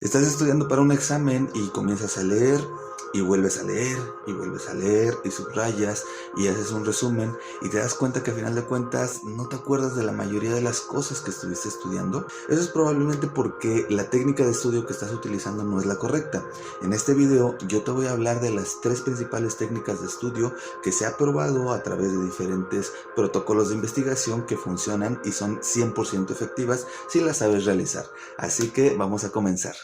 Estás estudiando para un examen y comienzas a leer y vuelves a leer y vuelves a leer y subrayas y haces un resumen y te das cuenta que al final de cuentas no te acuerdas de la mayoría de las cosas que estuviste estudiando. Eso es probablemente porque la técnica de estudio que estás utilizando no es la correcta. En este video yo te voy a hablar de las tres principales técnicas de estudio que se ha probado a través de diferentes protocolos de investigación que funcionan y son 100% efectivas si las sabes realizar. Así que vamos a comenzar.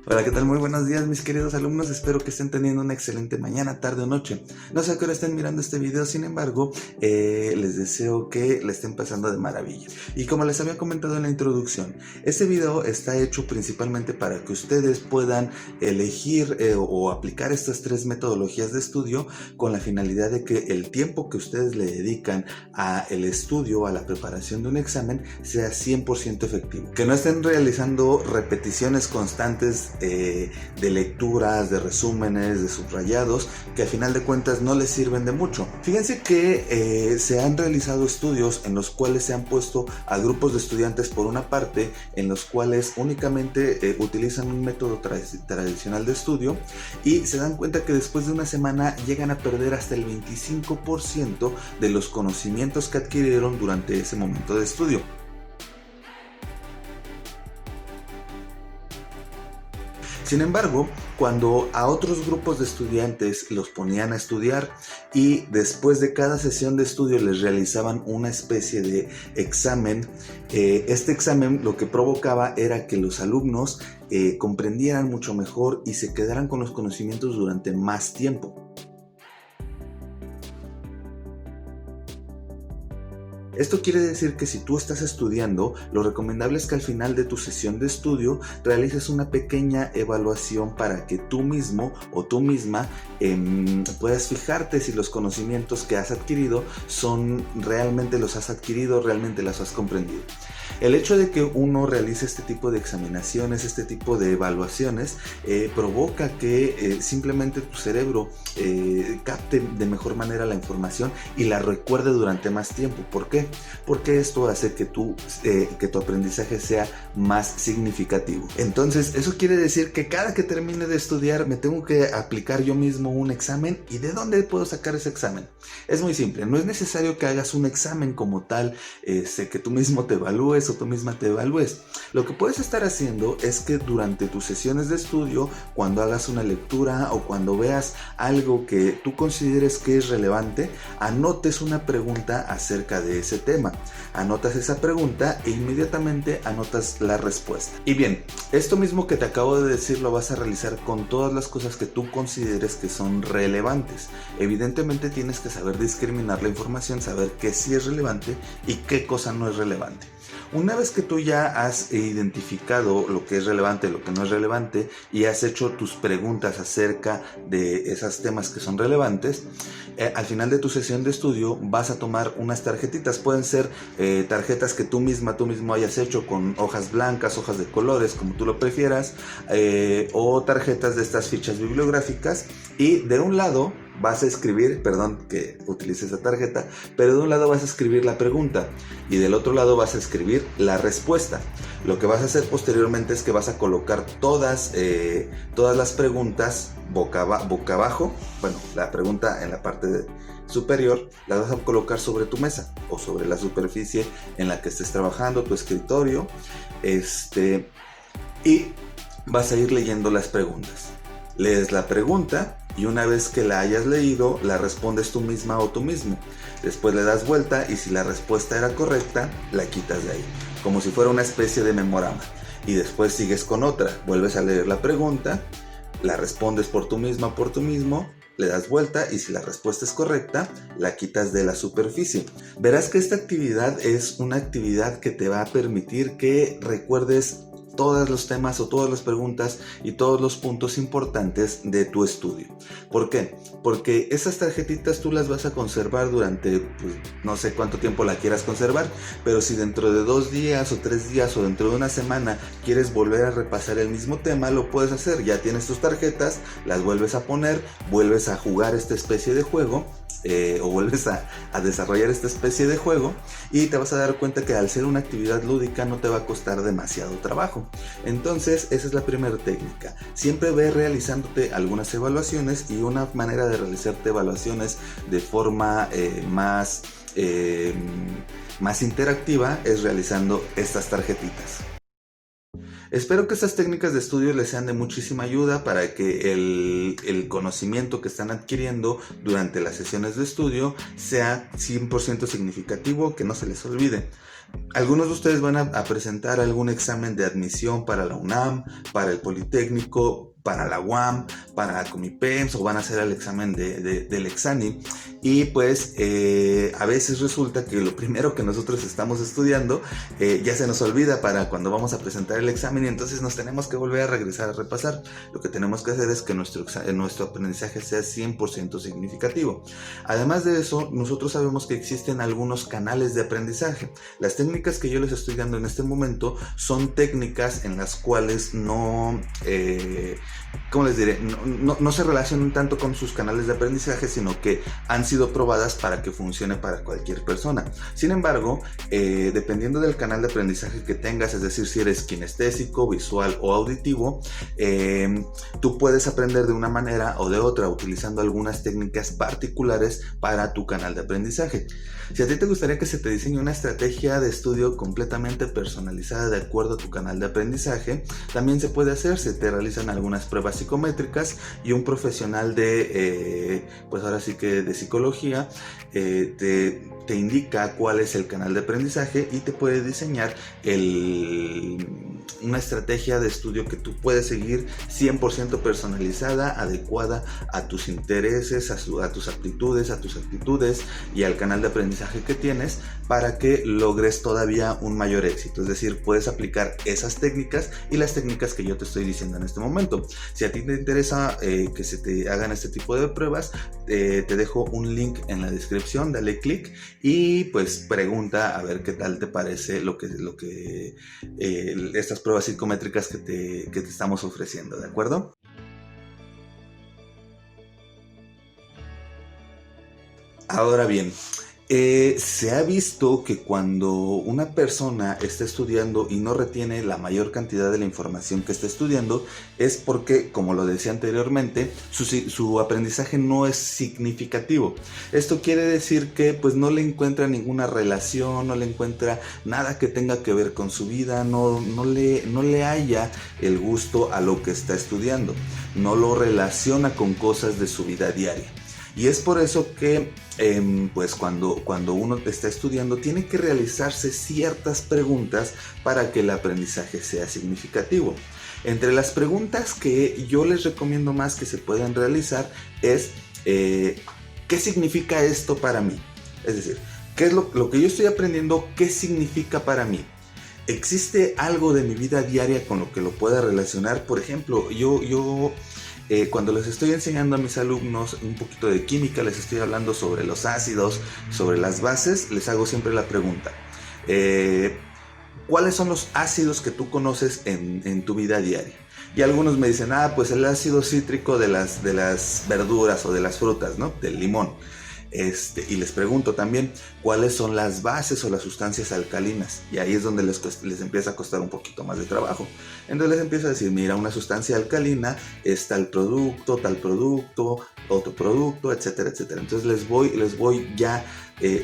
Hola, ¿qué tal? Muy buenos días, mis queridos alumnos. Espero que estén teniendo una excelente mañana, tarde o noche. No sé a qué hora estén mirando este video, sin embargo, les deseo que le estén pasando de maravilla. Y como les había comentado en la introducción, este video está hecho principalmente para que ustedes puedan elegir o aplicar estas tres metodologías de estudio con la finalidad de que el tiempo que ustedes le dedican al estudio, a la preparación de un examen, sea 100% efectivo. Que no estén realizando repeticiones constantes de lecturas, de resúmenes, de subrayados, que al final de cuentas no les sirven de mucho. Fíjense que se han realizado estudios en los cuales se han puesto a grupos de estudiantes por una parte, en los cuales únicamente utilizan un método tradicional de estudio y se dan cuenta que después de una semana llegan a perder hasta el 25% de los conocimientos que adquirieron durante ese momento de estudio. Sin embargo, cuando a otros grupos de estudiantes los ponían a estudiar y después de cada sesión de estudio les realizaban una especie de examen, este examen lo que provocaba era que los alumnos comprendieran mucho mejor y se quedaran con los conocimientos durante más tiempo. Esto quiere decir que si tú estás estudiando, lo recomendable es que al final de tu sesión de estudio realices una pequeña evaluación para que tú mismo o tú misma puedas fijarte si los conocimientos que has adquirido realmente los has adquirido, realmente los has comprendido. El hecho de que uno realice este tipo de examinaciones, este tipo de evaluaciones, provoca que simplemente tu cerebro capte de mejor manera la información y la recuerde durante más tiempo. ¿Por qué? Porque esto hace que tu aprendizaje sea más significativo. Entonces, eso quiere decir que cada que termine de estudiar me tengo que aplicar yo mismo un examen. ¿Y de dónde puedo sacar ese examen? Es muy simple, no es necesario que hagas un examen como tal, que tú mismo te evalúes o tú misma te evalúes. Lo que puedes estar haciendo es que durante tus sesiones de estudio, cuando hagas una lectura o cuando veas algo que tú consideres que es relevante, anotes una pregunta acerca de ese tema. Anotas esa pregunta e inmediatamente anotas la respuesta. Y bien, esto mismo que te acabo de decir lo vas a realizar con todas las cosas que tú consideres que son relevantes. Evidentemente tienes que saber discriminar la información, saber qué sí es relevante y qué cosa no es relevante. Una vez que tú ya has identificado lo que es relevante, lo que no es relevante y has hecho tus preguntas acerca de esos temas que son relevantes, al final de tu sesión de estudio vas a tomar unas tarjetitas. Pueden ser tarjetas que tú mismo hayas hecho con hojas blancas, hojas de colores, como tú lo prefieras, o tarjetas de estas fichas bibliográficas, y de un lado vas a escribir, perdón que utilice esa tarjeta, pero de un lado vas a escribir la pregunta y del otro lado vas a escribir la respuesta. Lo que vas a hacer posteriormente es que vas a colocar todas las preguntas boca abajo. Bueno, la pregunta en la parte superior la vas a colocar sobre tu mesa o sobre la superficie en la que estés trabajando, tu escritorio, y vas a ir leyendo las preguntas. Lees la pregunta y una vez que la hayas leído, la respondes tú misma o tú mismo. Después le das vuelta y si la respuesta era correcta, la quitas de ahí, como si fuera una especie de memorama. Y después sigues con otra, vuelves a leer la pregunta, la respondes por tú misma o por tú mismo, le das vuelta y si la respuesta es correcta, la quitas de la superficie. Verás que esta actividad es una actividad que te va a permitir que recuerdes todos los temas o todas las preguntas y todos los puntos importantes de tu estudio. ¿Por qué? Porque esas tarjetitas tú las vas a conservar durante, no sé cuánto tiempo la quieras conservar, pero si dentro de 2 días o 3 días o dentro de una semana quieres volver a repasar el mismo tema, lo puedes hacer. Ya tienes tus tarjetas, las vuelves a poner, vuelves a jugar esta especie de juego o vuelves a desarrollar esta especie de juego, y te vas a dar cuenta que al ser una actividad lúdica no te va a costar demasiado trabajo. Entonces esa es la primera técnica. Siempre ve realizándote algunas evaluaciones, y una manera de realizarte evaluaciones de forma más interactiva es realizando estas tarjetitas. Espero que estas técnicas de estudio les sean de muchísima ayuda para que el conocimiento que están adquiriendo durante las sesiones de estudio sea 100% significativo, que no se les olvide. Algunos de ustedes van a presentar algún examen de admisión para la UNAM, para el Politécnico, para la UAM, para Comipems, o van a hacer el examen del Exani, y pues a veces resulta que lo primero que nosotros estamos estudiando ya se nos olvida para cuando vamos a presentar el examen, y entonces nos tenemos que volver a regresar a repasar. Lo que tenemos que hacer es que nuestro aprendizaje sea 100% significativo. Además de eso, nosotros sabemos que existen algunos canales de aprendizaje. Las técnicas que yo les estoy dando en este momento son técnicas en las cuales no se relacionan tanto con sus canales de aprendizaje, sino que han sido probadas para que funcione para cualquier persona. Sin embargo, dependiendo del canal de aprendizaje que tengas, es decir, si eres kinestésico, visual o auditivo, tú puedes aprender de una manera o de otra utilizando algunas técnicas particulares para tu canal de aprendizaje. Si a ti te gustaría que se te diseñe una estrategia de estudio completamente personalizada de acuerdo a tu canal de aprendizaje, también se puede hacer. Se te realizan algunas pruebas psicométricas, y un profesional pues ahora sí que de psicología te indica cuál es el canal de aprendizaje y te puede diseñar una estrategia de estudio que tú puedes seguir 100% personalizada, adecuada a tus intereses, a tus aptitudes, a tus actitudes y al canal de aprendizaje que tienes, para que logres todavía un mayor éxito. Es decir, puedes aplicar esas técnicas y las técnicas que yo te estoy diciendo en este momento. Si a ti te interesa que se te hagan este tipo de pruebas, te dejo un link en la descripción, dale clic y pues pregunta a ver qué tal te parece estas pruebas psicométricas que te estamos ofreciendo, ¿de acuerdo? Ahora bien, se ha visto que cuando una persona está estudiando y no retiene la mayor cantidad de la información que está estudiando, es porque, como lo decía anteriormente, su aprendizaje no es significativo. Esto quiere decir que pues no le encuentra ninguna relación, no le encuentra nada que tenga que ver con su vida, no le halla el gusto a lo que está estudiando, no lo relaciona con cosas de su vida diaria. Y es por eso que pues cuando uno está estudiando tiene que realizarse ciertas preguntas para que el aprendizaje sea significativo. Entre las preguntas que yo les recomiendo más que se puedan realizar es ¿qué significa esto para mí? Es decir, ¿qué es lo que yo estoy aprendiendo? ¿Qué significa para mí? ¿Existe algo de mi vida diaria con lo que lo pueda relacionar? Por ejemplo, yo cuando les estoy enseñando a mis alumnos un poquito de química, les estoy hablando sobre los ácidos, sobre las bases, les hago siempre la pregunta: ¿cuáles son los ácidos que tú conoces en tu vida diaria? Y algunos me dicen, pues el ácido cítrico de las verduras o de las frutas, ¿no? Del limón. Y les pregunto también cuáles son las bases o las sustancias alcalinas, y ahí es donde les empieza a costar un poquito más de trabajo. Entonces les empiezo a decir, mira, una sustancia alcalina es tal producto, otro producto, etcétera, etcétera. Entonces les voy ya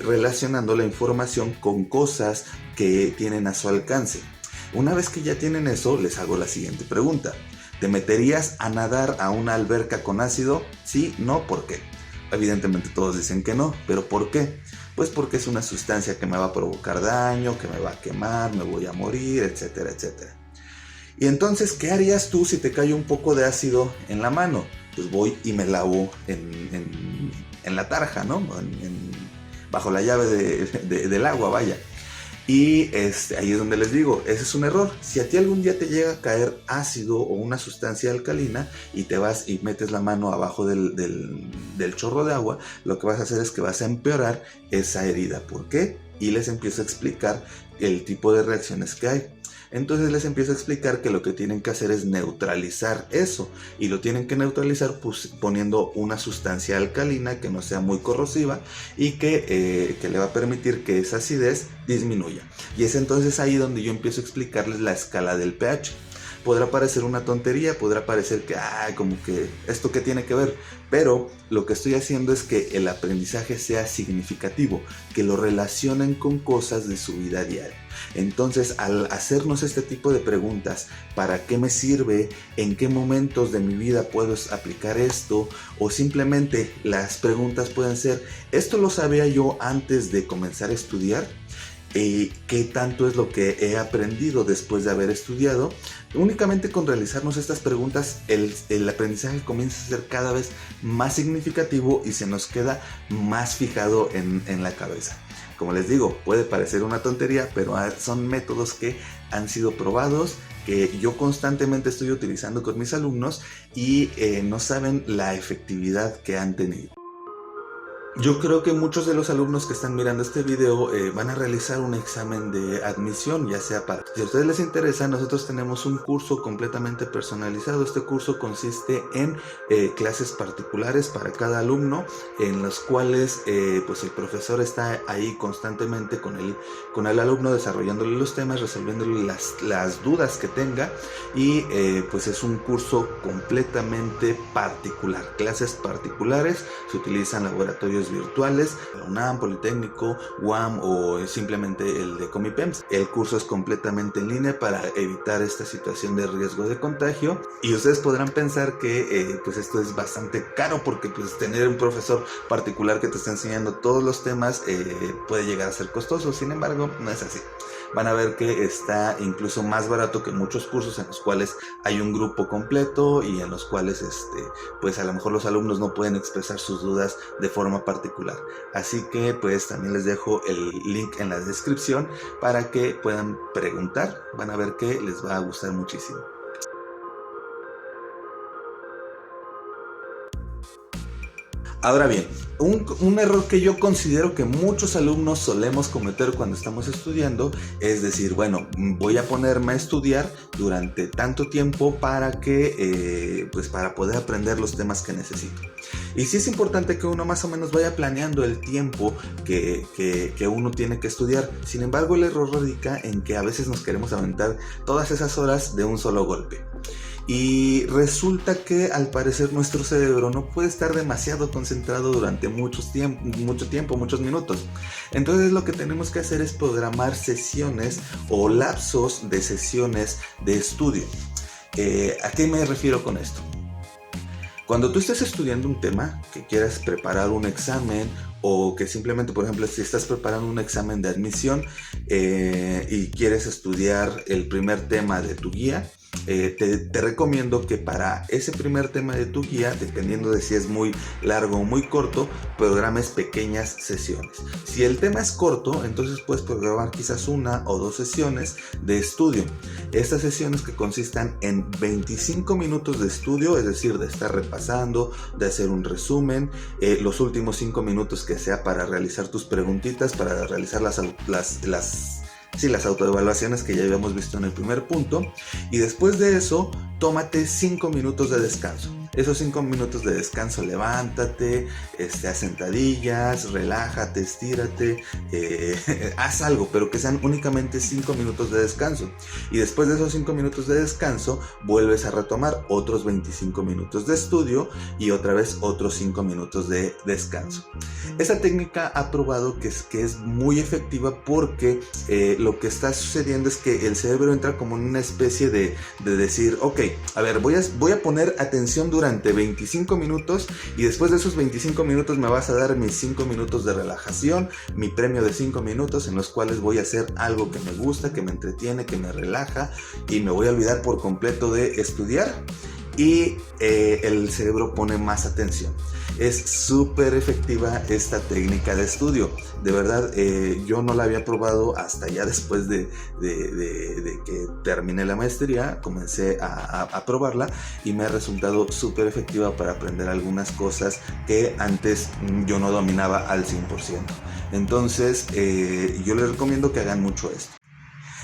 relacionando la información con cosas que tienen a su alcance. Una vez que ya tienen eso, les hago la siguiente pregunta: ¿te meterías a nadar a una alberca con ácido? ¿Sí? ¿No? ¿Por qué? Evidentemente todos dicen que no, pero ¿por qué? Pues porque es una sustancia que me va a provocar daño, que me va a quemar, me voy a morir, etcétera, etcétera. Y entonces, ¿qué harías tú si te cae un poco de ácido en la mano? Pues voy y me lavo en la tarja, ¿no? Bajo la llave del agua, vaya. Y ahí es donde les digo, ese es un error. Si a ti algún día te llega a caer ácido o una sustancia alcalina y te vas y metes la mano abajo del chorro de agua, lo que vas a hacer es que vas a empeorar esa herida. ¿Por qué? Y les empiezo a explicar el tipo de reacciones que hay. Entonces les empiezo a explicar que lo que tienen que hacer es neutralizar eso, y lo tienen que neutralizar pues, poniendo una sustancia alcalina que no sea muy corrosiva y que le va a permitir que esa acidez disminuya. Y es entonces ahí donde yo empiezo a explicarles la escala del pH. Podrá parecer una tontería, podrá parecer que, como que esto qué tiene que ver, pero lo que estoy haciendo es que el aprendizaje sea significativo, que lo relacionen con cosas de su vida diaria. Entonces, al hacernos este tipo de preguntas, ¿para qué me sirve? ¿En qué momentos de mi vida puedo aplicar esto? O simplemente las preguntas pueden ser, ¿esto lo sabía yo antes de comenzar a estudiar? ¿Qué tanto es lo que he aprendido después de haber estudiado? Únicamente con realizarnos estas preguntas, el aprendizaje comienza a ser cada vez más significativo y se nos queda más fijado en la cabeza. Como les digo, puede parecer una tontería, pero son métodos que han sido probados, que yo constantemente estoy utilizando con mis alumnos y no saben la efectividad que han tenido. Yo creo que muchos de los alumnos que están mirando este video van a realizar un examen de admisión, ya sea para... Si a ustedes les interesa, nosotros tenemos un curso completamente personalizado. Este curso consiste en clases particulares para cada alumno, en las cuales pues el profesor está ahí constantemente con el alumno, desarrollándole los temas, resolviéndole las dudas que tenga, y pues es un curso completamente particular, clases particulares. Se utilizan laboratorios virtuales, la UNAM, Politécnico, UAM o simplemente el de Comipems. El curso es completamente en línea para evitar esta situación de riesgo de contagio, y ustedes podrán pensar que pues esto es bastante caro, porque pues tener un profesor particular que te está enseñando todos los temas puede llegar a ser costoso. Sin embargo, no es así. Van a ver que está incluso más barato que muchos cursos en los cuales hay un grupo completo y en los cuales pues a lo mejor los alumnos no pueden expresar sus dudas de forma particular. Así que pues también les dejo el link en la descripción para que puedan preguntar. Van a ver que les va a gustar muchísimo. Ahora bien, un error que yo considero que muchos alumnos solemos cometer cuando estamos estudiando es decir, bueno, voy a ponerme a estudiar durante tanto tiempo para que, pues para poder aprender los temas que necesito. Y sí es importante que uno más o menos vaya planeando el tiempo que uno tiene que estudiar. Sin embargo, el error radica en que a veces nos queremos aventar todas esas horas de un solo golpe. Y resulta que al parecer nuestro cerebro no puede estar demasiado concentrado durante mucho tiempo, muchos minutos. Entonces lo que tenemos que hacer es programar sesiones o lapsos de sesiones de estudio. ¿A qué me refiero con esto? Cuando tú estés estudiando un tema, que quieras preparar un examen, o que simplemente, por ejemplo, si estás preparando un examen de admisión y quieres estudiar el primer tema de tu guía, te recomiendo que para ese primer tema de tu guía, dependiendo de si es muy largo o muy corto, programes pequeñas sesiones. Si el tema es corto, entonces puedes programar quizás 1 o 2 sesiones de estudio. Estas sesiones que consistan en 25 minutos de estudio, es decir, de estar repasando, de hacer un resumen, los últimos 5 minutos que sea para realizar tus preguntitas, para realizar las autoevaluaciones que ya habíamos visto en el primer punto, y después de eso tómate 5 minutos de descanso. Esos 5 minutos de descanso, levántate, haz sentadillas, relájate, estírate, haz algo, pero que sean únicamente 5 minutos de descanso. Y después de esos 5 minutos de descanso, vuelves a retomar otros 25 minutos de estudio y otra vez otros 5 minutos de descanso. Esta técnica ha probado que es muy efectiva, porque lo que está sucediendo es que el cerebro entra como en una especie de decir, ok, a ver, voy a poner atención durante 25 minutos y después de esos 25 minutos me vas a dar mis 5 minutos de relajación, mi premio de 5 minutos en los cuales voy a hacer algo que me gusta, que me entretiene, que me relaja, y me voy a olvidar por completo de estudiar, y el cerebro pone más atención. Es súper efectiva esta técnica de estudio. De verdad, yo no la había probado hasta ya después de que terminé la maestría. Comencé a probarla y me ha resultado súper efectiva para aprender algunas cosas que antes yo no dominaba al 100%. Entonces, yo les recomiendo que hagan mucho esto.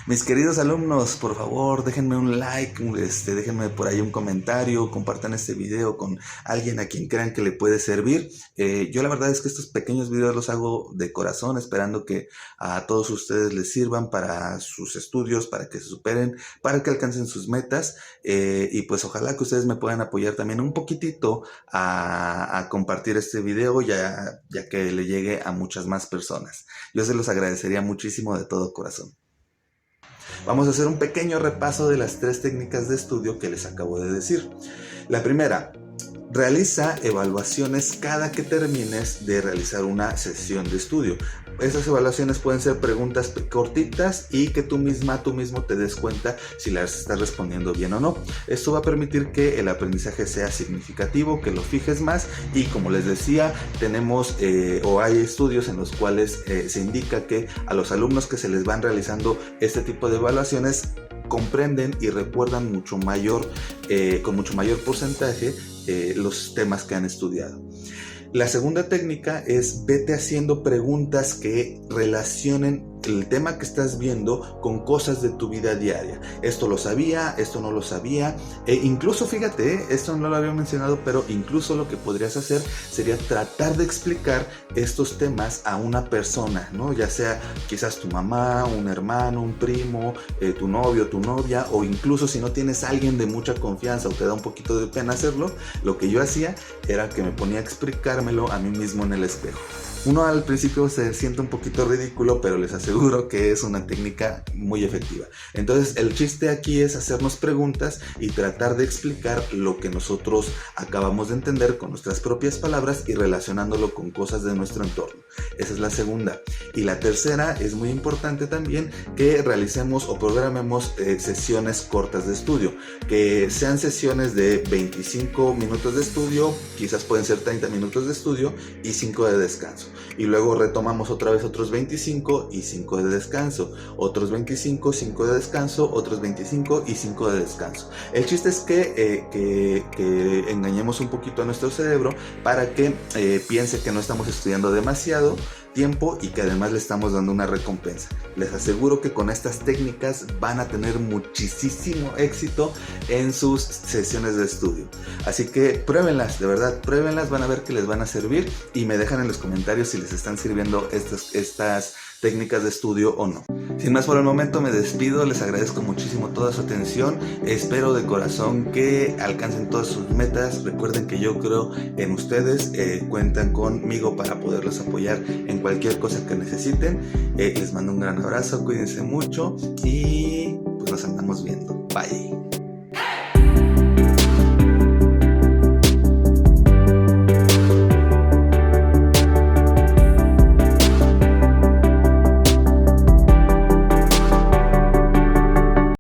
Mis queridos alumnos, por favor, déjenme un like, déjenme por ahí un comentario, compartan este video con alguien a quien crean que le puede servir. Yo la verdad es que estos pequeños videos los hago de corazón, esperando que a todos ustedes les sirvan para sus estudios, para que se superen, para que alcancen sus metas. Y pues ojalá que ustedes me puedan apoyar también un poquitito a compartir este video, ya que le llegue a muchas más personas. Yo se los agradecería muchísimo de todo corazón. Vamos a hacer un pequeño repaso de las 3 técnicas de estudio que les acabo de decir. La primera, realiza evaluaciones cada que termines de realizar una sesión de estudio. Esas evaluaciones pueden ser preguntas cortitas y que tú mismo te des cuenta si las estás respondiendo bien o no. Esto va a permitir que el aprendizaje sea significativo, que lo fijes más, y como les decía, tenemos o hay estudios en los cuales se indica que a los alumnos que se les van realizando este tipo de evaluaciones comprenden y recuerdan con mucho mayor porcentaje los temas que han estudiado. La segunda técnica es vete haciendo preguntas que relacionen el tema que estás viendo con cosas de tu vida diaria. Esto lo sabía, esto no lo sabía. Incluso fíjate, esto no lo había mencionado, pero incluso lo que podrías hacer sería tratar de explicar estos temas a una persona, ¿no? Ya sea quizás tu mamá, un hermano, un primo, tu novio, tu novia, o incluso si no tienes a alguien de mucha confianza o te da un poquito de pena hacerlo, lo que yo hacía era que me ponía a explicármelo a mí mismo en el espejo. Uno al principio se siente un poquito ridículo, pero les aseguro que es una técnica muy efectiva. Entonces el chiste aquí es hacernos preguntas y tratar de explicar lo que nosotros acabamos de entender con nuestras propias palabras y relacionándolo con cosas de nuestro entorno. Esa es la segunda. Y la tercera, es muy importante también que realicemos o programemos sesiones cortas de estudio, que sean sesiones de 25 minutos de estudio, quizás pueden ser 30 minutos de estudio y 5 de descanso. Y luego retomamos otra vez otros 25 y 5 de descanso, otros 25, 5 de descanso, otros 25 y 5 de descanso. El chiste es que engañemos un poquito a nuestro cerebro para que piense que no estamos estudiando demasiado tiempo y que además le estamos dando una recompensa. Les aseguro que con estas técnicas van a tener muchísimo éxito en sus sesiones de estudio. Así que pruébenlas, de verdad, pruébenlas, van a ver que les van a servir y me dejan en los comentarios si les están sirviendo estas técnicas de estudio o no. Sin más por el momento me despido, les agradezco muchísimo toda su atención, espero de corazón que alcancen todas sus metas. Recuerden que yo creo en ustedes, cuentan conmigo para poderlos apoyar en cualquier cosa que necesiten. Les mando un gran abrazo, cuídense mucho y pues nos andamos viendo. Bye.